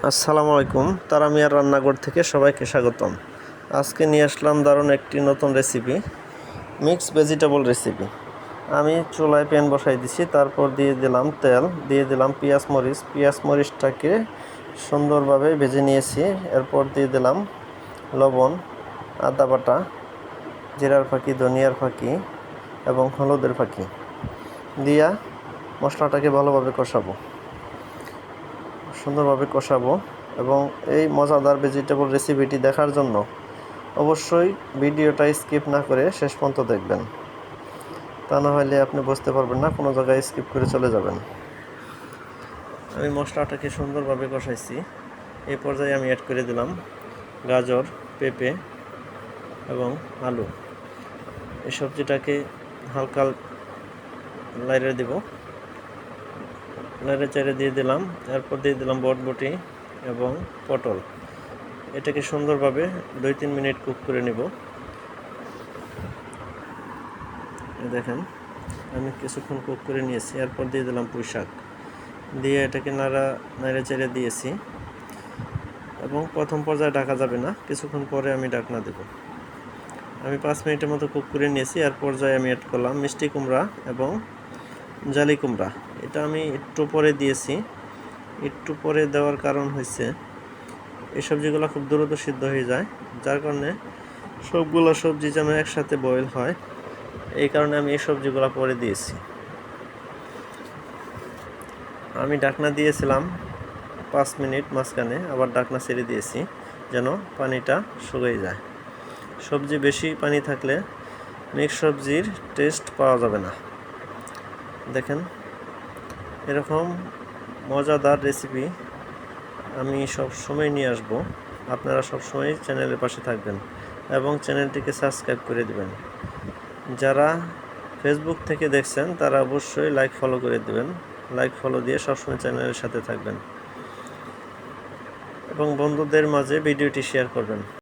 আসসালামু আলাইকুম। তারামিয়ার রান্নাঘর থেকে সবাইকে স্বাগতম। আজকে নিয়ে আসলাম দারুণ একটি নতুন রেসিপি, মিক্স ভেজিটেবল রেসিপি। আমি চুলায় প্যান বসাই দিছি, তারপর দিয়ে দিলাম তেল, দিয়ে দিলাম পেঁয়াজ মরিচটাকে সুন্দরভাবে ভেজে নিয়েছি। এরপর দিয়ে দিলাম লবণ, আদা বাটা, জিরার ফাঁকি, ধনিয়ার ফাঁকি এবং হলুদের ফাঁকি দিয়া মশলাটাকে ভালোভাবে সুন্দরভাবে কষাবো। এবং এই মজাদার ভেজিটেবল রেসিপিটি দেখার জন্য অবশ্যই ভিডিওটা স্কিপ না করে শেষ পর্যন্ত দেখবেন, তা না হলে আপনি বুঝতে পারবেন না, কোনো জায়গায় স্কিপ করে চলে যাবেন। আমি মশলাটাকে সুন্দরভাবে কষাইছি। এই পর্যায়ে আমি অ্যাড করে দিলাম গাজর, পেঁপে এবং আলু। এই সবজিটাকে হালকা লাইড়ে দেব, নেড়ে চেড়ে দিয়ে দিলাম। এরপর দিয়ে দিলাম বটবটি এবং পটল। এটাকে সুন্দরভাবে 2-3 মিনিট কুক করে নেব। দেখেন আমি কিছুক্ষণ কুক করে নিয়েছি। এরপর দিয়ে দিলাম পুঁই শাক, দিয়ে এটাকে নেড়ে চেড়ে দিয়েছি। এবং প্রথম পর্যায়ে ঢাকা যাবে না, কিছুক্ষণ পরে আমি ঢাকনা দেব। আমি 5 মিনিটের মতো কুক করে নিয়েছি। এর পর্যায়ে আমি অ্যাড করলাম মিষ্টি কুমড়া এবং জালি কুমড়া। এটা আমি একটু পরে দিয়েছি। একটু পরে দেওয়ার কারণ হচ্ছে এই সবজিগুলো খুব দ্রুত সিদ্ধ হয়ে যায়, যার কারণে সবগুলো সবজি যেন একসাথে বয়েল হয়, এই কারণে আমি এই সবজিগুলো পরে দিয়েছি। আমি ঢাকনা দিয়েছিলাম 5 মিনিট, মাঝখানে আবার ঢাকনা ছেড়ে দিয়েছি যেন পানিটা শুকিয়ে যায়। সবজি বেশি পানি থাকলে মিক্স সবজির টেস্ট পাওয়া যাবে না। দেখেন এরকম মজাদার রেসিপি আমি সব সময় নিয়ে আসব। আপনারা সব সময় চ্যানেলের পাশে থাকবেন এবং চ্যানেলটিকে সাবস্ক্রাইব করে দিবেন। যারা ফেসবুক থেকে দেখছেন তারা অবশ্যই লাইক ফলো করে দিবেন। লাইক ফলো দিয়ে সবসময় চ্যানেলের সাথে থাকবেন এবং বন্ধুদের মাঝে ভিডিওটি শেয়ার করবেন।